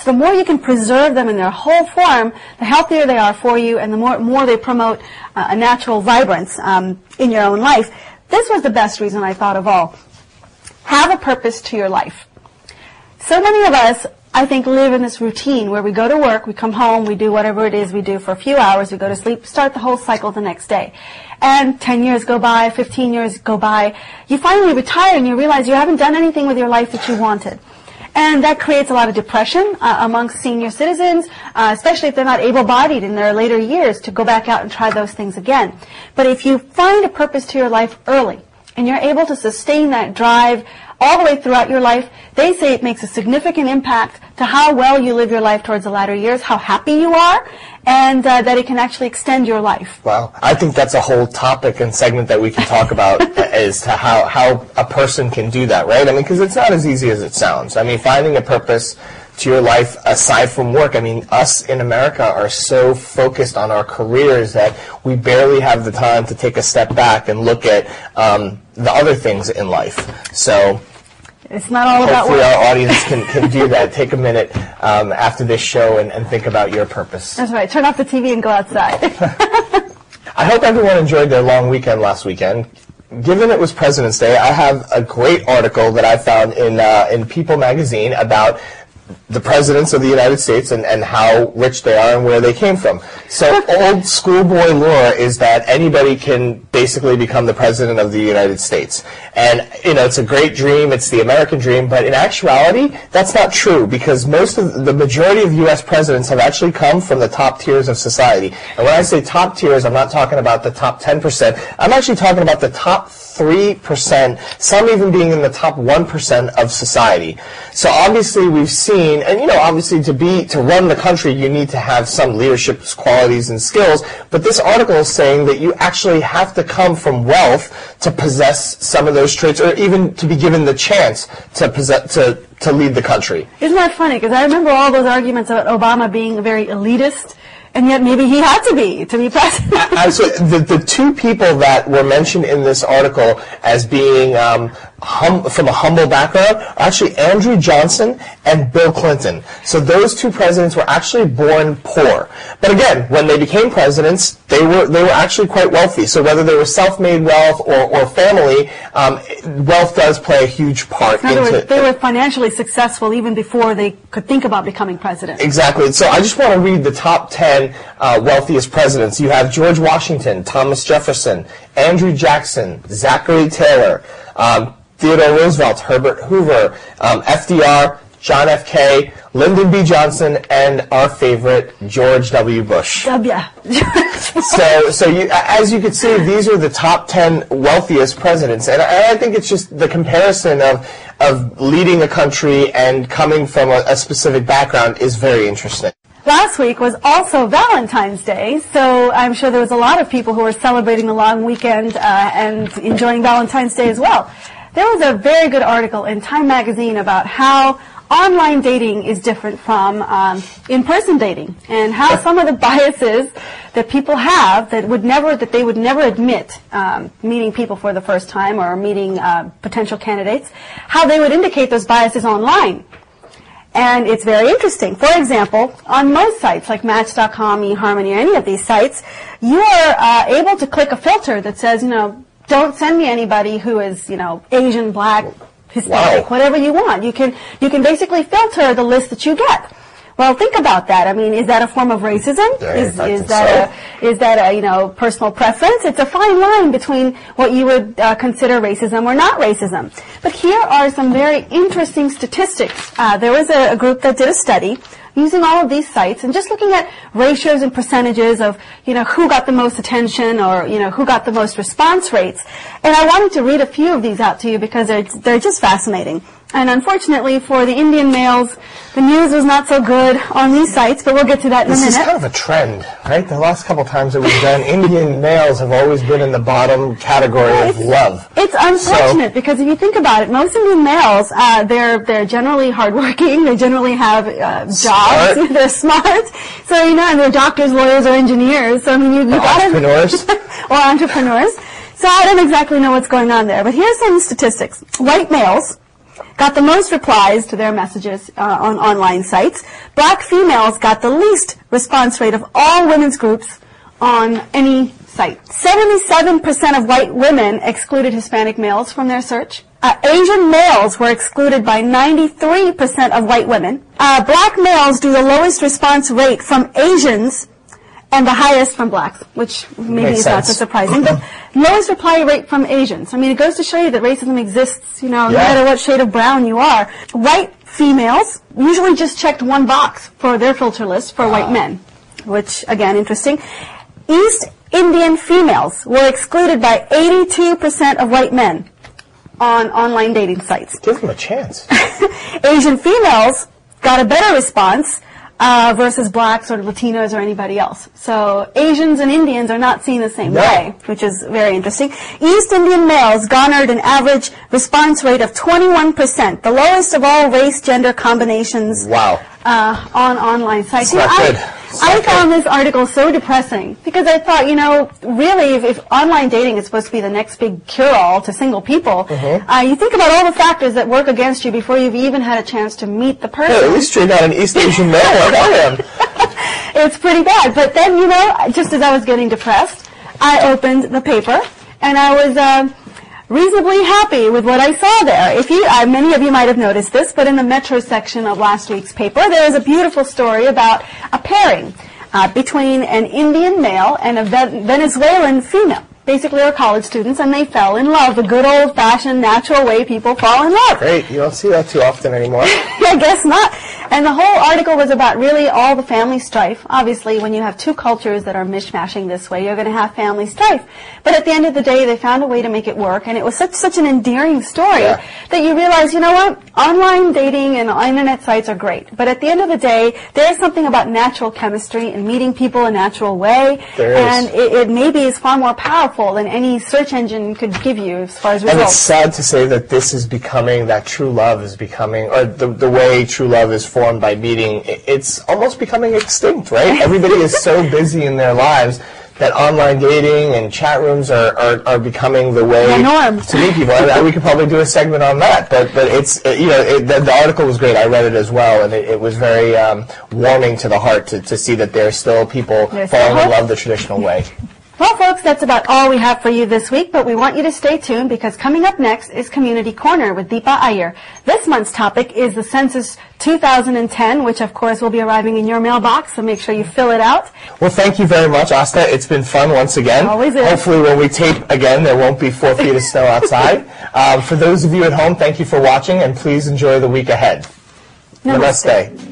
the more you can preserve them in their whole form, the healthier they are for you, and the more they promote a natural vibrance in your own life. This was the best reason I thought of all. Have a purpose to your life. So many of us, I think, live in this routine where we go to work, we come home, we do whatever it is we do for a few hours, we go to sleep, start the whole cycle the next day. And 10 years go by, 15 years go by, you finally retire and you realize you haven't done anything with your life that you wanted. And that creates a lot of depression amongst senior citizens, especially if they're not able-bodied in their later years to go back out and try those things again. But if you find a purpose to your life early, and you're able to sustain that drive all the way throughout your life, they say it makes a significant impact to how well you live your life towards the latter years, how happy you are, and that it can actually extend your life. Wow. I think that's a whole topic and segment that we can talk about as to how a person can do that, right? I mean, because it's not as easy as it sounds. I mean, finding a purpose to your life aside from work. I mean, us in America are so focused on our careers that we barely have the time to take a step back and look at the other things in life. So it's not all about hopefully work. our audience can do that. Take a minute after this show and think about your purpose. That's right. Turn off the TV and go outside. I hope everyone enjoyed their long weekend last weekend. Given it was President's Day, I have a great article that I found in People magazine about the presidents of the United States and how rich they are and where they came from. So old schoolboy lore is that anybody can basically become the president of the United States. And, you know, it's a great dream, it's the American dream, but in actuality, that's not true because the majority of U.S. presidents have actually come from the top tiers of society. And when I say top tiers, I'm not talking about the top 10%, I'm actually talking about the top 3%, some even being in the top 1% of society. So obviously we've seen, and you know, obviously to run the country you need to have some leadership qualities and skills, but this article is saying that you actually have to come from wealth to possess some of those traits, or even to be given the chance to possess, to lead the country. Isn't that funny? Because I remember all those arguments about Obama being very elitist, and yet maybe he had to be president. Absolutely. The two people that were mentioned in this article as being from a humble background are actually Andrew Johnson and Bill Clinton. So those two presidents were actually born poor. But again, when they became presidents, they were actually quite wealthy. So whether they were self-made wealth or family, wealth does play a huge part in other words, they were financially successful even before they could think about becoming president. Exactly. So I just want to read the top 10 wealthiest presidents. You have George Washington, Thomas Jefferson, Andrew Jackson, Zachary Taylor, Theodore Roosevelt, Herbert Hoover, FDR, John F. K., Lyndon B. Johnson, and our favorite, George W. Bush. So as you can see, these are the top 10 wealthiest presidents. And I think it's just the comparison of leading a country and coming from a specific background is very interesting. Last week was also Valentine's Day, so I'm sure there was a lot of people who were celebrating the long weekend and enjoying Valentine's Day as well. There was a very good article in Time magazine about how online dating is different from in-person dating, and how some of the biases that people have that they would never admit meeting people for the first time or meeting potential candidates, how they would indicate those biases online. And it's very interesting. For example, on most sites like Match.com, eHarmony, or any of these sites, you are able to click a filter that says, you know, don't send me anybody who is, you know, Asian, black, Hispanic, whatever you want. You can basically filter the list that you get. Well, think about that. I mean, is that a form of racism? Is that a, you know, personal preference? It's a fine line between what you would consider racism or not racism. But here are some very interesting statistics. There was a group that did a study using all of these sites and just looking at ratios and percentages of, you know, who got the most attention or, you know, who got the most response rates. And I wanted to read a few of these out to you because they're just fascinating. And unfortunately for the Indian males, the news was not so good on these sites, but we'll get to that in a minute. This is kind of a trend, right? The last couple times that we've done, Indian males have always been in the bottom category of love. It's unfortunate because if you think about it, most Indian males, they're generally hardworking, they generally have jobs, they're smart, so, you know, and they're doctors, lawyers, or engineers. So, I mean, you got entrepreneurs. Or entrepreneurs. So I don't exactly know what's going on there, but here's some statistics. White males got the most replies to their messages on online sites. Black females got the least response rate of all women's groups on any site. 77% of white women excluded Hispanic males from their search. Asian males were excluded by 93% of white women. Black males do the lowest response rate from Asians and the highest from blacks, which maybe is not so surprising. But lowest reply rate from Asians. I mean, it goes to show you that racism exists, you know, no matter what shade of brown you are. White females usually just checked one box for their filter list for white men, which, again, interesting. East Indian females were excluded by 82% of white men on online dating sites. Give them a chance. Asian females got a better response versus blacks or Latinos or anybody else. So Asians and Indians are not seen the same way, which is very interesting. East Indian males garnered an average response rate of 21%, the lowest of all race-gender combinations on online sites. I found this article so depressing because I thought, you know, really, if online dating is supposed to be the next big cure-all to single people, you think about all the factors that work against you before you've even had a chance to meet the person. Hey, at least you're not an East Asian male like I am. It's pretty bad. But then, you know, just as I was getting depressed, I opened the paper, and I was reasonably happy with what I saw there. If you, many of you might have noticed this, but in the Metro section of last week's paper, there is a beautiful story about a pairing between an Indian male and a Venezuelan female. Basically, they're college students, and they fell in love, the good old-fashioned, natural way people fall in love. Great. You don't see that too often anymore. I guess not. And the whole article was about really all the family strife. Obviously, when you have two cultures that are mishmashing this way, you're going to have family strife. But at the end of the day, they found a way to make it work, and it was such an endearing story that you realize, you know what, online dating and internet sites are great. But at the end of the day, there's something about natural chemistry and meeting people a natural way, and it maybe is far more powerful than any search engine could give you as far as results. And it's sad to say that this is becoming, that true love is becoming, or the way true love is formed by meeting, it's almost becoming extinct, right? Everybody is so busy in their lives that online dating and chat rooms are becoming the way to meet people. And we could probably do a segment on that, but it's, you know, the article was great. I read it as well, and it was very warming to the heart to see that there's still people falling in love the traditional way. Well, folks, that's about all we have for you this week, but we want you to stay tuned because coming up next is Community Corner with Deepa Iyer. This month's topic is the Census 2010, which, of course, will be arriving in your mailbox, so make sure you fill it out. Well, thank you very much, Aastha. It's been fun once again. Always is. Hopefully, when we tape again, there won't be 4 feet of snow outside. For those of you at home, thank you for watching, and please enjoy the week ahead. Namaste.